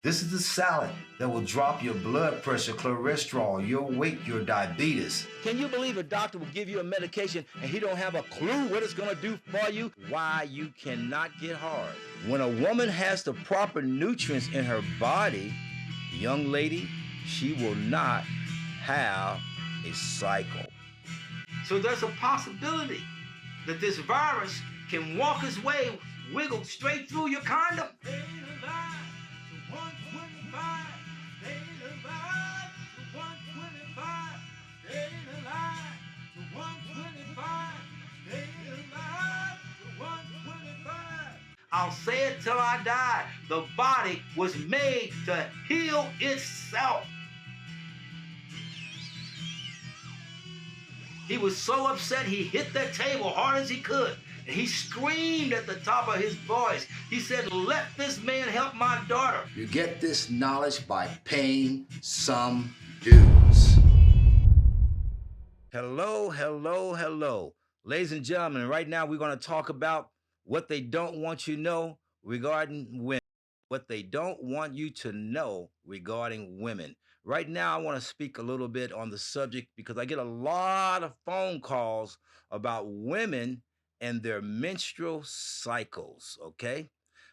This is the salad that will drop your blood pressure, cholesterol, your weight, your diabetes. Can you believe a doctor will give you a medication and he don't have a clue what it's going to do for you? Why you cannot get hard. When a woman has the proper nutrients in her body, young lady, she will not have a cycle. So there's a possibility that this virus can walk its way, wiggle straight through your condom. I'll say it till I die. The body was made to heal itself. He was so upset he hit that table hard as he could. And he screamed at the top of his voice. He said, "Let this man help my daughter." You get this knowledge by paying some dues. Hello, hello, hello. Ladies and gentlemen, right now we're going to talk about what they don't want you to know regarding women. What they don't want you to know regarding women. Right now, I want to speak a little bit on the subject because I get a lot of phone calls about women and their menstrual cycles. Okay.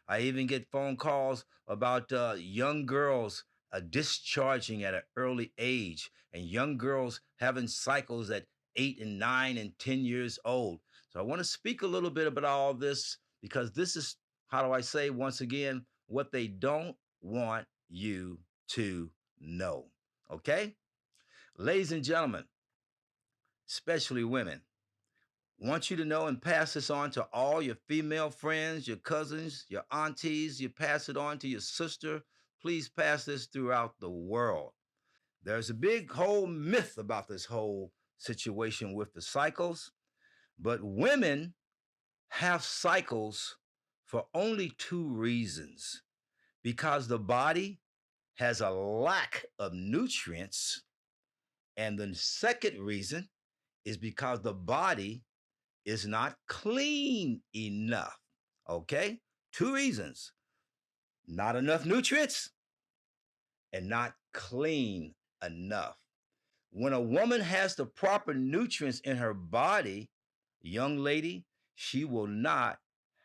I even get phone calls about young girls discharging at an early age and young girls having cycles at 8 and 9 and 10 years old. So I want to speak a little bit about all this because this is, how do I say, once again, what they don't want you to know. Okay? Ladies and gentlemen, especially women, want you to know and pass this on to all your female friends, your cousins, your aunties. You pass it on to your sister. Please pass this throughout the world. There's a big whole myth about this whole situation with the cycles, but women have cycles for only two reasons: because the body has a lack of nutrients, and the second reason is because the body is not clean enough. Okay? Two reasons: not enough nutrients and not clean enough. When a woman has the proper nutrients in her body, young lady, she will not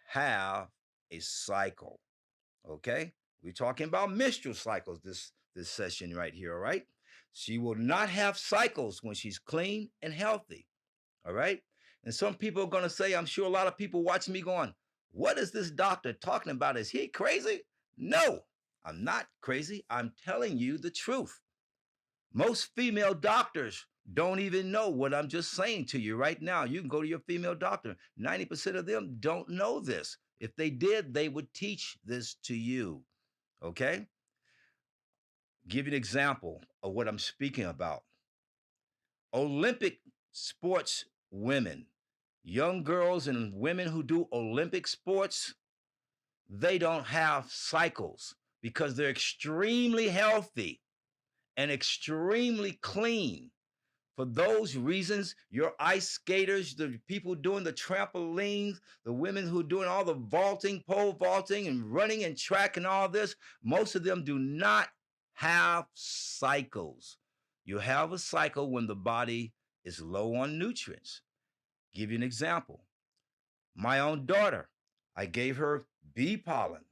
have a cycle. Okay? We're talking about menstrual cycles this session right here, all right? She will not have cycles when she's clean and healthy. All right? And some people are going to say, I'm sure a lot of people watching me going, "What is this doctor talking about? Is he crazy?" No, I'm not crazy. I'm telling you the truth. Most female doctors don't even know what I'm just saying to you right now. You can go to your female doctor. 90% of them don't know this. If they did, they would teach this to you. Okay? Give you an example of what I'm speaking about. Olympic sports women, young girls and women who do Olympic sports, they don't have cycles because they're extremely healthy and extremely clean. For those reasons, your ice skaters, the people doing the trampolines, the women who are doing all the vaulting, pole vaulting, and running and track and all this, most of them do not have cycles. You have a cycle when the body is low on nutrients. Give you an example. My own daughter, I gave her bee pollen.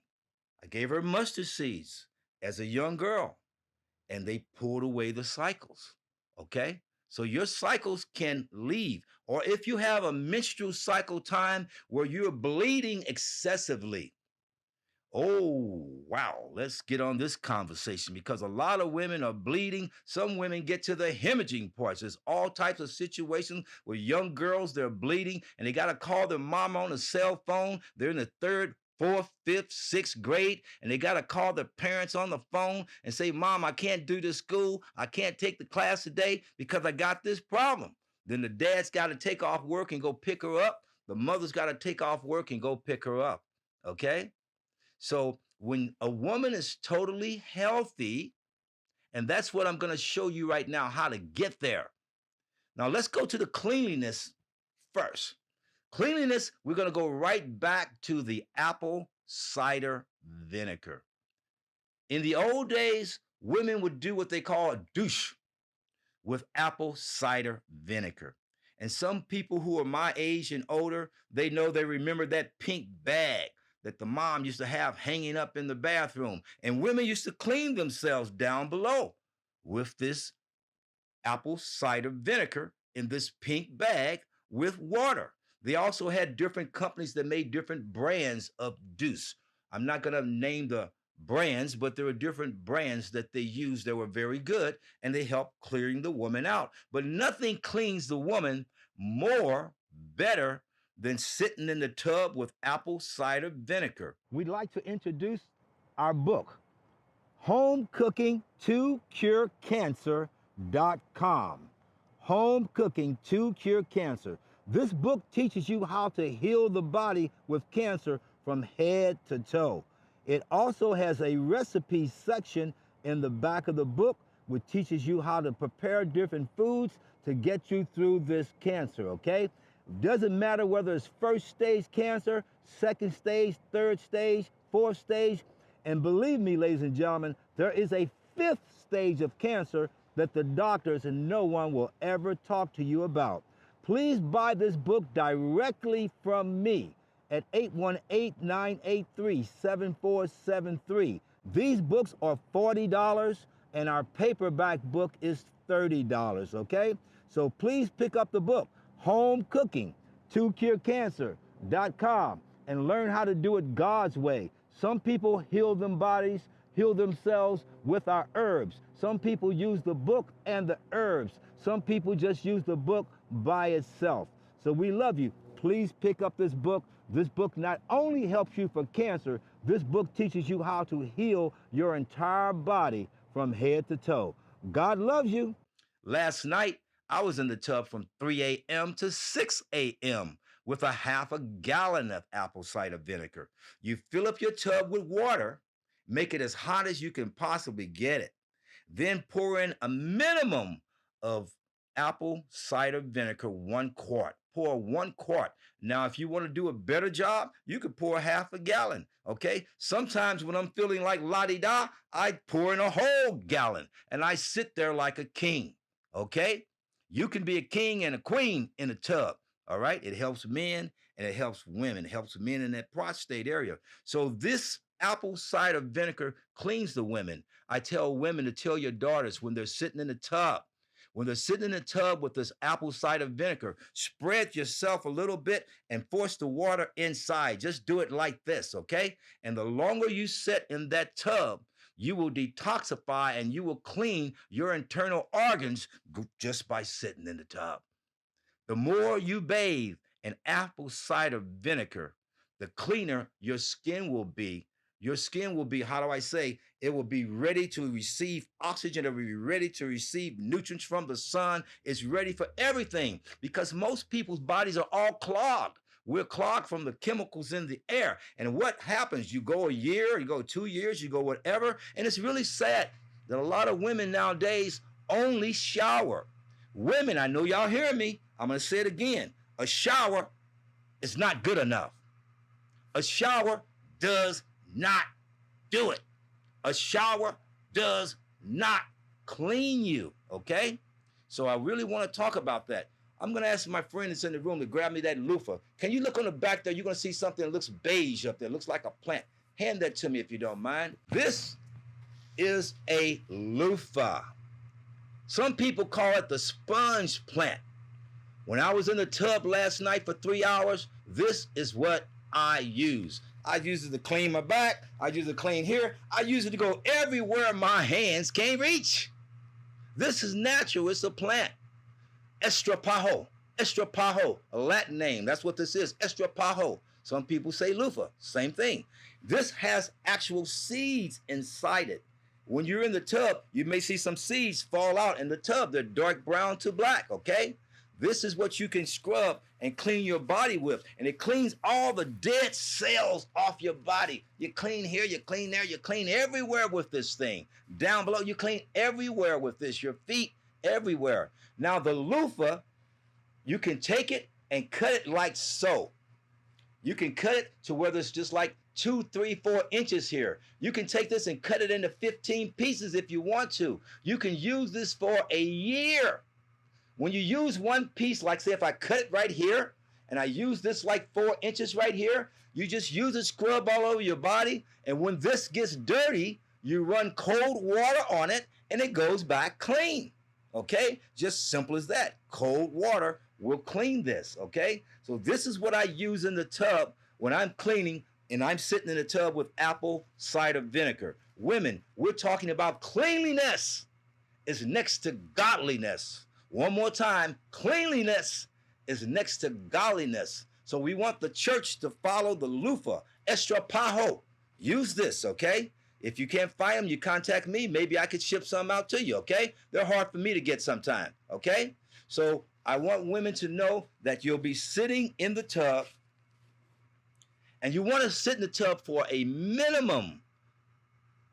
I gave her mustard seeds as a young girl, and they pulled away the cycles. Okay? So your cycles can leave. Or if you have a menstrual cycle time where you're bleeding excessively, oh, wow, let's get on this conversation because a lot of women are bleeding. Some women get to the hemorrhaging parts. There's all types of situations where young girls, they're bleeding and they got to call their mom on a cell phone. They're in the third, fourth, fifth, sixth grade, and they got to call their parents on the phone and say, "Mom, I can't do this school. I can't take the class today because I got this problem." Then the dad's got to take off work and go pick her up. The mother's got to take off work and go pick her up. Okay? So when a woman is totally healthy, and that's what I'm going to show you right now how to get there. Now let's go to the cleanliness first. Cleanliness, we're going to go right back to the apple cider vinegar. In the old days, women would do what they call a douche with apple cider vinegar. And some people who are my age and older, they remember that pink bag that the mom used to have hanging up in the bathroom. And women used to clean themselves down below with this apple cider vinegar in this pink bag with water. They also had different companies that made different brands of Deuce. I'm not going to name the brands, but there were different brands that they used that were very good and they helped clearing the woman out. But nothing cleans the woman more better than sitting in the tub with apple cider vinegar. We'd like to introduce our book, Home Cooking to Cure Cancer.com. Home Cooking to Cure Cancer. This book teaches you how to heal the body with cancer from head to toe. It also has a recipe section in the back of the book which teaches you how to prepare different foods to get you through this cancer, okay? Doesn't matter whether it's first stage cancer, second stage, third stage, fourth stage, and believe me, ladies and gentlemen, there is a fifth stage of cancer that the doctors and no one will ever talk to you about. Please buy this book directly from me at 818-983-7473. These books are $40 and our paperback book is $30, okay? So please pick up the book, Home Cooking to Cure Cancer.com, and learn how to do it God's way. Some people heal themselves with our herbs. Some people use the book and the herbs. Some people just use the book by itself. So we love you. Please pick up this book. This book not only helps you for cancer, this book teaches you how to heal your entire body from head to toe. God loves you. Last night, I was in the tub from 3 a.m. to 6 a.m. with a half a gallon of apple cider vinegar. You fill up your tub with water, make it as hot as you can possibly get it. Then pour in a minimum of apple cider vinegar, 1 quart. Pour 1 quart. Now, if you want to do a better job, you could pour half a gallon, okay? Sometimes when I'm feeling like la-di-da, I pour in a whole gallon, and I sit there like a king, okay? You can be a king and a queen in a tub, all right? It helps men, and it helps women. It helps men in that prostate area. So this apple cider vinegar cleans the women. I tell women to tell your daughters when they're sitting in the tub, with this apple cider vinegar, spread yourself a little bit and force the water inside. Just do it like this, okay? And the longer you sit in that tub, you will detoxify and you will clean your internal organs just by sitting in the tub. The more you bathe in apple cider vinegar, the cleaner your skin will be. Your skin will be, how do I say, it will be ready to receive oxygen. It will be ready to receive nutrients from the sun. It's ready for everything because most people's bodies are all clogged. We're clogged from the chemicals in the air. And what happens? You go a year, you go 2 years, you go whatever. And it's really sad that a lot of women nowadays only shower. Women, I know y'all hear me. I'm going to say it again. A shower is not good enough. A shower does not do it. A shower does not clean you, okay? So I really want to talk about that. I'm going to ask my friend that's in the room to grab me that loofah. Can you look on the back there? You're going to see something that looks beige up there. It looks like a plant. Hand that to me if you don't mind. This is a loofah. Some people call it the sponge plant. When I was in the tub last night for 3 hours, this is what I use. I use it to clean my back. I use it to clean here. I use it to go everywhere my hands can't reach. This is natural. It's a plant. Estropajo. Estropajo, a Latin name. That's what this is. Estropajo. Some people say loofah. Same thing. This has actual seeds inside it. When you're in the tub, you may see some seeds fall out in the tub. They're dark brown to black, okay? This is what you can scrub and clean your body with. And it cleans all the dead cells off your body. You clean here, you clean there, you clean everywhere with this thing. Down below, you clean everywhere with this. Your feet, everywhere. Now the loofah, you can take it and cut it like so. You can cut it to where it's just like 2, 3, 4 inches here. You can take this and cut it into 15 pieces if you want to. You can use this for a year. When you use one piece, like say if I cut it right here, and I use this like 4 inches right here, you just use a scrub all over your body, and when this gets dirty, you run cold water on it, and it goes back clean. Okay? Just simple as that. Cold water will clean this. Okay? So this is what I use in the tub when I'm cleaning, and I'm sitting in the tub with apple cider vinegar. Women, we're talking about cleanliness is next to godliness. One more time, cleanliness is next to godliness. So we want the church to follow the loofah, estropajo. Use this, okay? If you can't find them, you contact me. Maybe I could ship some out to you, okay? They're hard for me to get sometime, okay? So I want women to know that you'll be sitting in the tub, and you want to sit in the tub for a minimum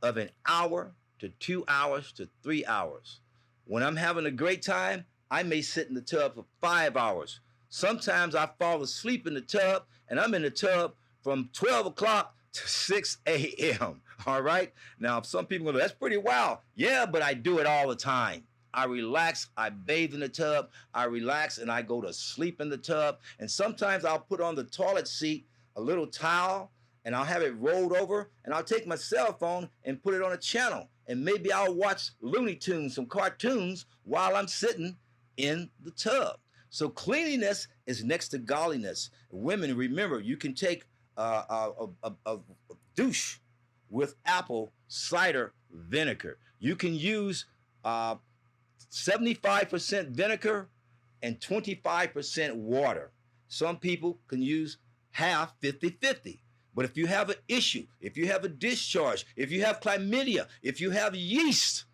of an hour to 2 hours to 3 hours. When I'm having a great time, I may sit in the tub for 5 hours. Sometimes I fall asleep in the tub, and I'm in the tub from 12 o'clock to 6 a.m. All right? Now, some people go, that's pretty wild. Yeah, but I do it all the time. I relax, I bathe in the tub, I relax, and I go to sleep in the tub. And sometimes I'll put on the toilet seat a little towel, and I'll have it rolled over, and I'll take my cell phone and put it on a channel. And maybe I'll watch Looney Tunes, some cartoons, while I'm sitting in the tub. So cleanliness is next to godliness. Women, remember, you can take a douche with apple cider vinegar. You can use 75% vinegar and 25% water. Some people can use half, 50-50. But if you have an issue, if you have a discharge, if you have chlamydia, if you have yeast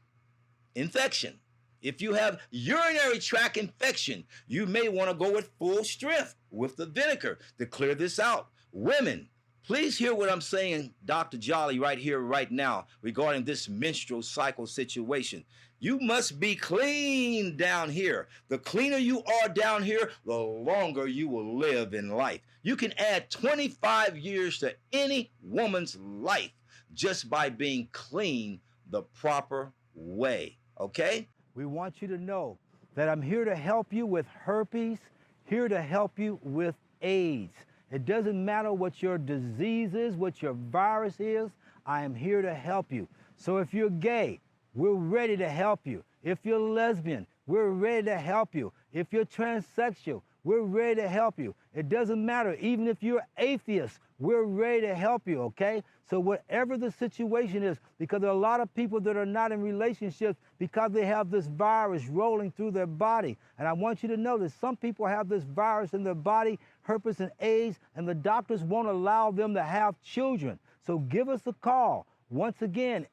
infection, if you have urinary tract infection, you may want to go with full strength with the vinegar to clear this out. Women, please hear what I'm saying, Dr. Jolly, right here, right now, regarding this menstrual cycle situation. You must be clean down here. The cleaner you are down here, the longer you will live in life. You can add 25 years to any woman's life just by being clean the proper way, okay? We want you to know that I'm here to help you with herpes, here to help you with AIDS. It doesn't matter what your disease is, what your virus is, I am here to help you. So if you're gay, we're ready to help you. If you're lesbian, we're ready to help you. If you're transsexual, we're ready to help you. It doesn't matter. Even if you're atheist, we're ready to help you, okay? So whatever the situation is, because there are a lot of people that are not in relationships because they have this virus rolling through their body. And I want you to know that some people have this virus in their body, herpes and AIDS, and the doctors won't allow them to have children. So give us a call. Once again,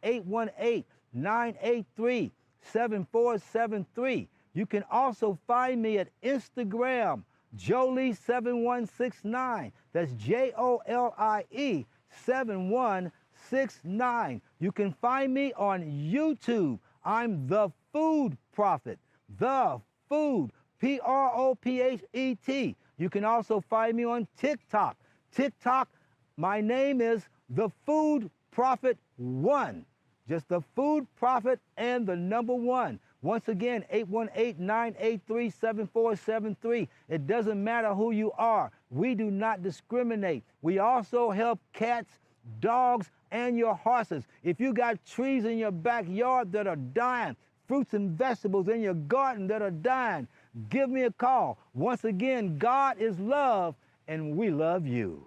818-983-7473. You can also find me at Instagram, Jolie7169. That's Jolie 7169. You can find me on YouTube. I'm The Food Prophet. The Food, Prophet. You can also find me on TikTok. TikTok, my name is The Food Prophet 1. Just The Food Prophet and the number 1. Once again, 818-983-7473. It doesn't matter who you are. We do not discriminate. We also help cats, dogs, and your horses. If you got trees in your backyard that are dying, fruits and vegetables in your garden that are dying, give me a call. Once again, God is love, and we love you.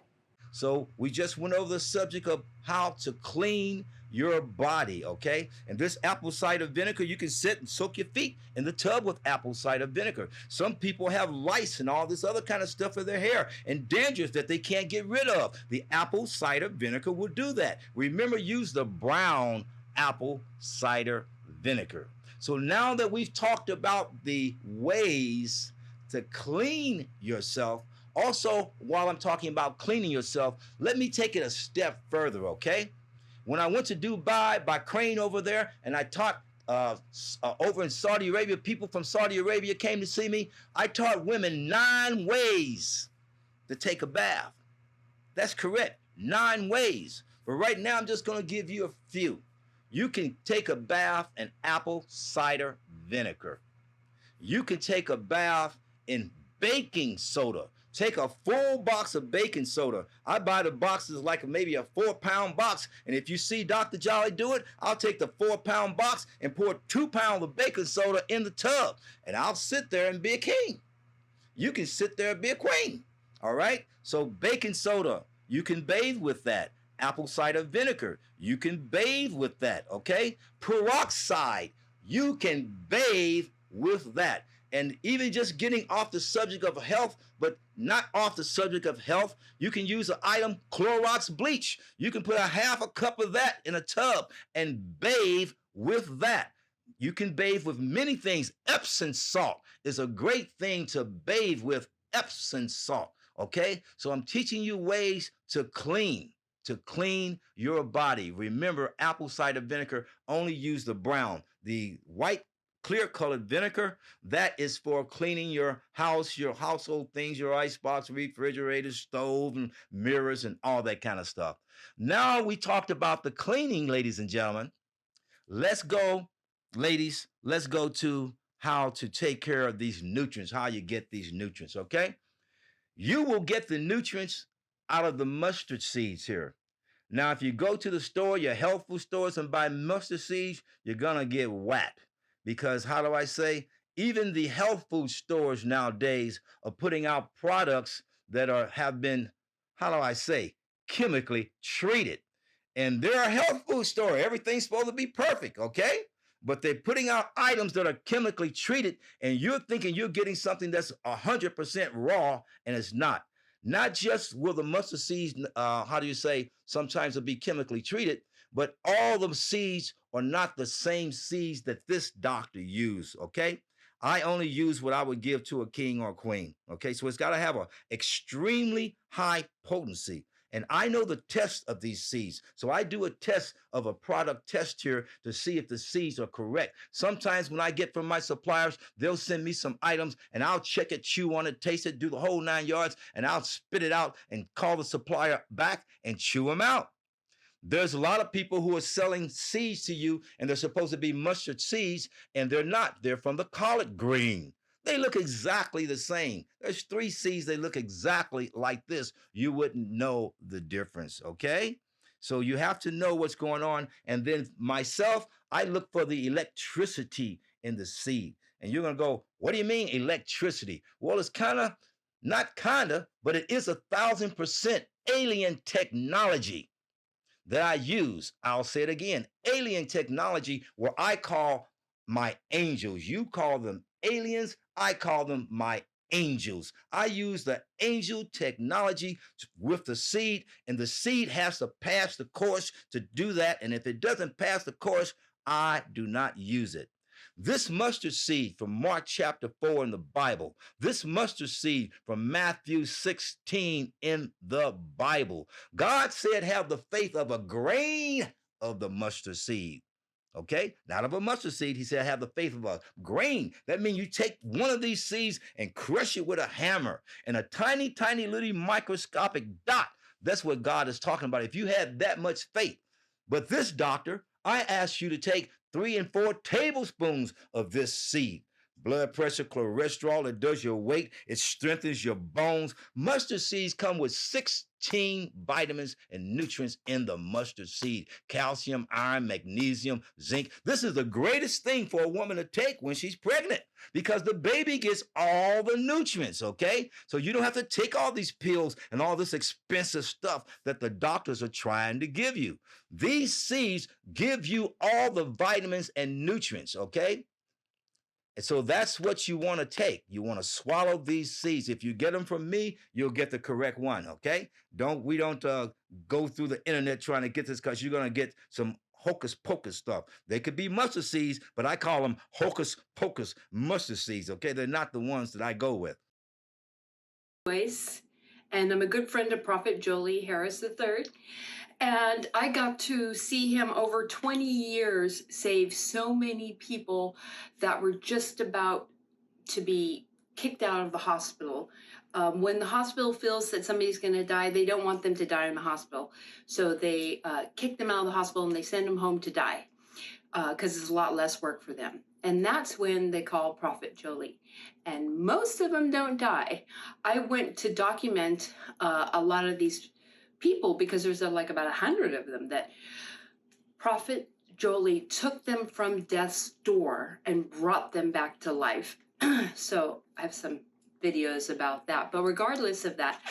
So we just went over the subject of how to clean your body, okay? And this apple cider vinegar, you can sit and soak your feet in the tub with apple cider vinegar. Some people have lice and all this other kind of stuff in their hair and dandruff that they can't get rid of. The apple cider vinegar will do that. Remember, use the brown apple cider vinegar. So now that we've talked about the ways to clean yourself, also, while I'm talking about cleaning yourself, let me take it a step further, okay? When I went to Dubai by Crane over there, and I taught over in Saudi Arabia, people from Saudi Arabia came to see me. I taught women 9 ways to take a bath. That's correct. 9 ways. But right now, I'm just going to give you a few. You can take a bath in apple cider vinegar. You can take a bath in baking soda. Take a full box of baking soda. I buy the boxes like maybe a 4-pound box. And if you see Dr. Jolly do it, I'll take the 4-pound box and pour 2 pounds of baking soda in the tub. And I'll sit there and be a king. You can sit there and be a queen. All right? So baking soda, you can bathe with that. Apple cider vinegar, you can bathe with that. Okay? Peroxide, you can bathe with that. And even just getting off the subject of health, but not off the subject of health, you can use an item, Clorox bleach. You can put a half a cup of that in a tub and bathe with that. You can bathe with many things. Epsom salt is a great thing to bathe with. Epsom salt. Okay? So I'm teaching you ways to clean your body. Remember, apple cider vinegar, only use the brown. The white clear colored vinegar, that is for cleaning your house, your household things, your icebox, refrigerator, stove, and mirrors, and all that kind of stuff. Now we talked about the cleaning, ladies and gentlemen. Let's go, ladies, let's go to how to take care of these nutrients, how you get these nutrients, okay? You will get the nutrients out of the mustard seeds here. Now, if you go to the store, your health food stores, and buy mustard seeds, you're going to get whacked. Because how do I say? Even the health food stores nowadays are putting out products that have been, how do I say, chemically treated. And they're a health food store. Everything's supposed to be perfect, okay? But they're putting out items that are chemically treated, and you're thinking you're getting something that's 100% raw, and it's not. Not just will the mustard seeds, how do you say, sometimes will be chemically treated, but all the seeds are not the same seeds that this doctor used, okay? I only use what I would give to a king or a queen, okay? So it's got to have an extremely high potency. And I know the test of these seeds. So I do a test of a product test here to see if the seeds are correct. Sometimes when I get from my suppliers, they'll send me some items and I'll check it, chew on it, taste it, do the whole 9 yards, and I'll spit it out and call the supplier back and chew them out. There's a lot of people who are selling seeds to you, and they're supposed to be mustard seeds, and they're not. They're from the collard green. They look exactly the same. There's 3 seeds, they look exactly like this. You wouldn't know the difference, okay? So you have to know what's going on. And then myself, I look for the electricity in the seed. And you're going to go, what do you mean electricity? Well, it's not but it is 1,000% alien technology that I use. I'll say it again, alien technology, where I call my angels. You call them aliens, I call them my angels. I use the angel technology with the seed, and the seed has to pass the course to do that. And if it doesn't pass the course, I do not use it. This mustard seed from Mark chapter 4 in the Bible, this mustard seed from Matthew 16 in the Bible, God said, have the faith of a grain of the mustard seed. Okay, not of a mustard seed. He said, have the faith of a grain. That means you take one of these seeds and crush it with a hammer, and a tiny, tiny little microscopic dot. That's what God is talking about. If you had that much faith. But this doctor, I ask you to take 3 and 4 tablespoons of this seed. Blood pressure, cholesterol, it does your weight, it strengthens your bones. Mustard seeds come with 16 vitamins and nutrients in the mustard seed: calcium, iron, magnesium, zinc. This is the greatest thing for a woman to take when she's pregnant, because the baby gets all the nutrients, okay? So you don't have to take all these pills and all this expensive stuff that the doctors are trying to give you. These seeds give you all the vitamins and nutrients, okay? And so that's what you want to take. You want to swallow these seeds. If you get them from me, you'll get the correct one, okay? We don't go through the internet trying to get this, because you're going to get some hocus pocus stuff. They could be mustard seeds, but I call them hocus pocus mustard seeds, okay? They're not the ones that I go with. And I'm a good friend of Prophet Jolie Harris III. And I got to see him over 20 years save so many people that were just about to be kicked out of the hospital. When the hospital feels that somebody's going to die, they don't want them to die in the hospital. So they kick them out of the hospital and they send them home to die because it's a lot less work for them. And that's when they call Prophet Jolie. And most of them don't die. I went to document a lot of these people because there's like about 100 of them that Prophet Jolie took them from death's door and brought them back to life. So I have some videos about that. But regardless of that,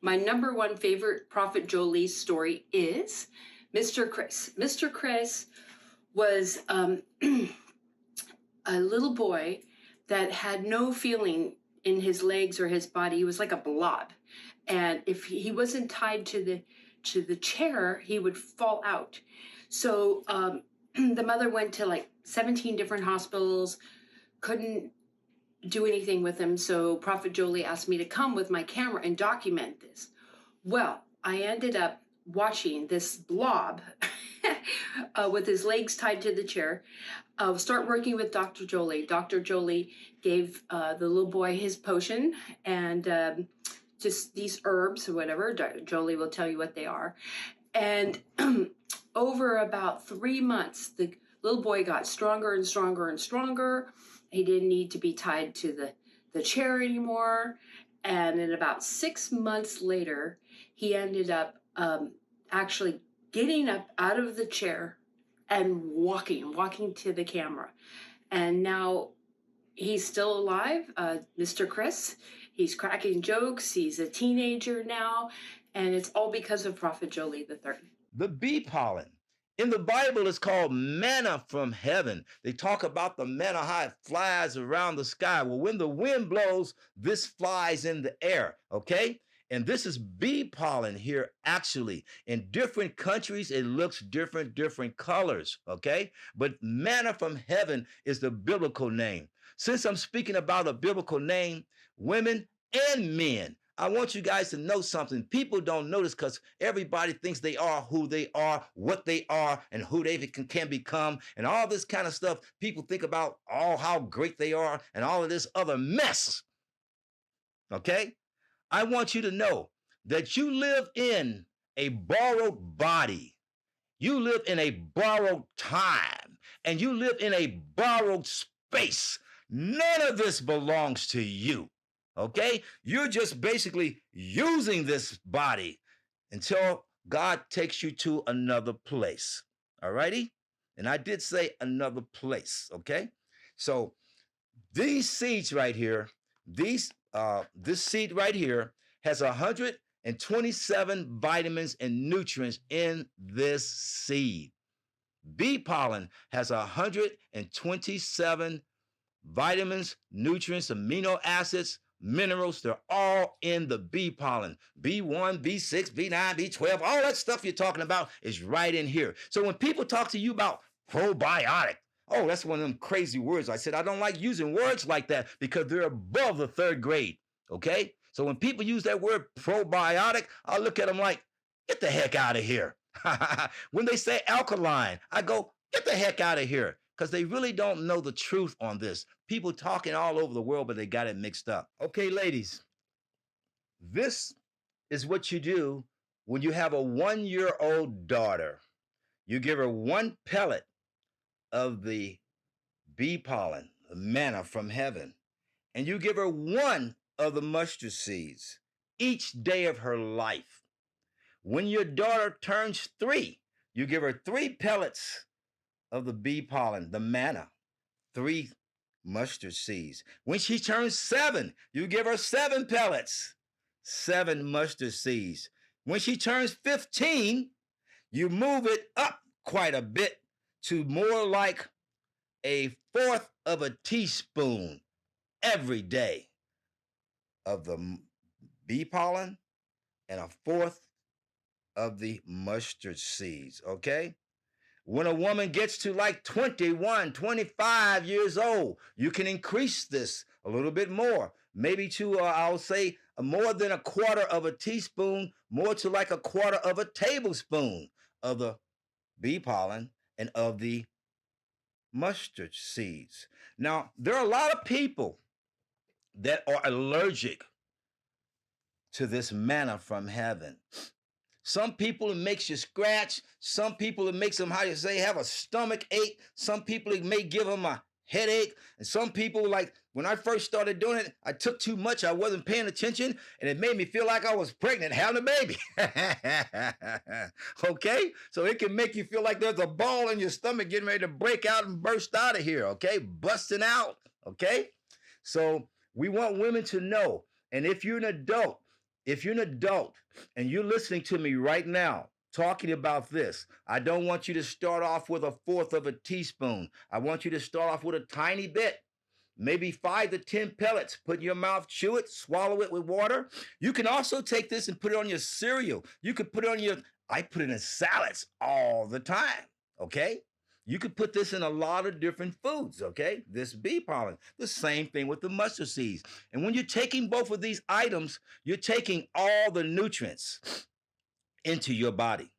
my number one favorite Prophet Jolie story is Mr. Chris. Mr. Chris was a little boy that had no feeling in his legs or his body. He was like a blob. And if he wasn't tied to the chair, he would fall out. So the mother went to like 17 different hospitals, couldn't do anything with him. So Prophet Jolie asked me to come with my camera and document this. Well, I ended up watching this blob with his legs tied to the chair start working with Dr. Jolie. Dr. Jolie gave the little boy his potion and just these herbs or whatever. Jolie will tell you what they are. And over about 3 months, the little boy got stronger and stronger and stronger. He didn't need to be tied to the chair anymore. And then about 6 months later, he ended up actually getting up out of the chair and walking to the camera. And now he's still alive, Mr. Chris. He's cracking jokes. He's a teenager now. And it's all because of Prophet Jolie III. The bee pollen. In the Bible, it's called manna from heaven. They talk about the manna, how it flies around the sky. Well, when the wind blows, this flies in the air, okay? And this is bee pollen here, actually. In different countries, it looks different colors, okay? But manna from heaven is the biblical name. Since I'm speaking about a biblical name, women and men, I want you guys to know something. People don't notice because everybody thinks they are who they are, what they are, and who they can become, and all this kind of stuff. People think about how great they are and all of this other mess. Okay? I want you to know that you live in a borrowed body. You live in a borrowed time, and you live in a borrowed space. None of this belongs to you. Okay? You're just basically using this body until God takes you to another place. All righty? And I did say another place. Okay? So these seeds right here, this seed right here has 127 vitamins and nutrients in this seed. Bee pollen has 127 vitamins, nutrients, amino acids, minerals. They're all in the bee pollen. B1, B6, B9, B12, all that stuff you're talking about is right in here. So when people talk to you about probiotic, oh, that's one of them crazy words. I said, I don't like using words like that because they're above the 3rd grade, okay? So when people use that word probiotic, I look at them like, get the heck out of here. When they say alkaline, I go, get the heck out of here. Because they really don't know the truth on this. People talking all over the world, but they got it mixed up. Okay, ladies, this is what you do when you have a 1-year-old daughter. You give her 1 pellet of the bee pollen, the manna from heaven, and you give her 1 of the mustard seeds each day of her life. When your daughter turns 3, you give her 3 pellets of the bee pollen, the manna, 3 mustard seeds. When she turns 7, you give her 7 pellets, 7 mustard seeds. When she turns 15, you move it up quite a bit to more like a 1/4 of a teaspoon every day of the bee pollen and a 1/4 of the mustard seeds, okay? When a woman gets to like 21, 25 years old, you can increase this a little bit more, maybe to, I'll say, more than 1/4 of a teaspoon, more to like 1/4 of a tablespoon of the bee pollen and of the mustard seeds. Now, there are a lot of people that are allergic to this manna from heaven. Some people, it makes you scratch. Some people, it makes them, how you say, have a stomach ache. Some people, it may give them a headache. And some people, like when I first started doing it, I took too much. I wasn't paying attention, and it made me feel like I was pregnant having a baby. Okay? So it can make you feel like there's a ball in your stomach getting ready to break out and burst out of here. Okay? Busting out. Okay? So we want women to know. And if you're an adult, and you're listening to me right now, talking about this, I don't want you to start off with 1/4 of a teaspoon. I want you to start off with a tiny bit, maybe 5 to 10 pellets. Put in your mouth, chew it, swallow it with water. You can also take this and put it on your cereal. You could put it on I put it in salads all the time, okay? You could put this in a lot of different foods, okay? This bee pollen. The same thing with the mustard seeds. And when you're taking both of these items, you're taking all the nutrients into your body.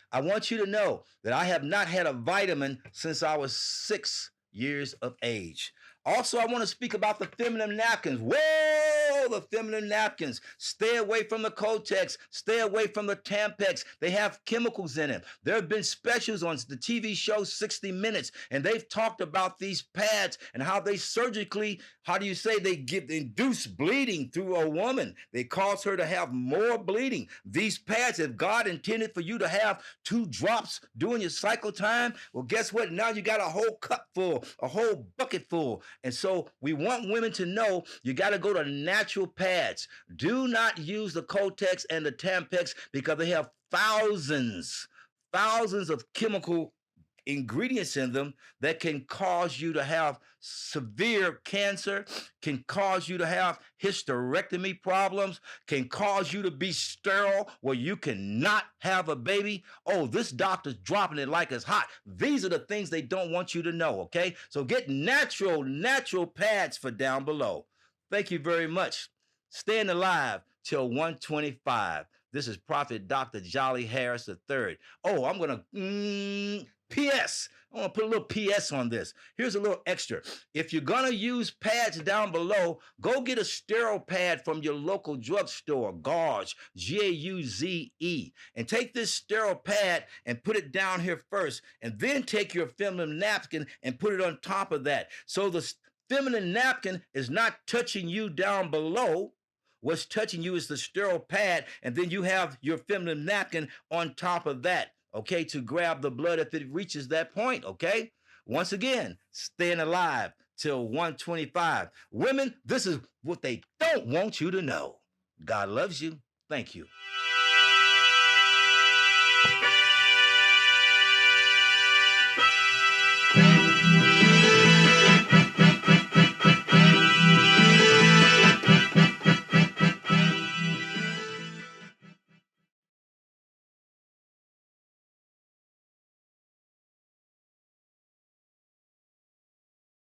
I want you to know that I have not had a vitamin since I was 6 years of age. Also, I want to speak about the feminine napkins. Whoa, the feminine napkins. Stay away from the Kotex. Stay away from the Tampex. They have chemicals in them. There have been specials on the TV show 60 Minutes, and they've talked about these pads and how they surgically, they induce bleeding through a woman. They cause her to have more bleeding. These pads, if God intended for you to have 2 drops during your cycle time, well, guess what? Now you got a whole cup full, a whole bucket full. And so we want women to know you got to go to natural pads. Do not use the Kotex and the Tampex because they have thousands of chemical ingredients in them that can cause you to have severe cancer, can cause you to have hysterectomy problems, can cause you to be sterile where you cannot have a baby. Oh, this doctor's dropping it like it's hot. These are the things they don't want you to know, okay? So get natural pads for down below. Thank you very much. Staying alive till 125. This is Prophet Dr. Jolly Harris III. Oh, I'm going to PS. I want to put a little PS on this. Here's a little extra. If you're going to use pads down below, go get a sterile pad from your local drugstore, Gauze, Gauze, and take this sterile pad and put it down here first, and then take your feminine napkin and put it on top of that. So the feminine napkin is not touching you down below. What's touching you is the sterile pad, and then you have your feminine napkin on top of that, okay, to grab the blood if it reaches that point, okay? Once again, staying alive till 125. Women, this is what they don't want you to know. God loves you. Thank you.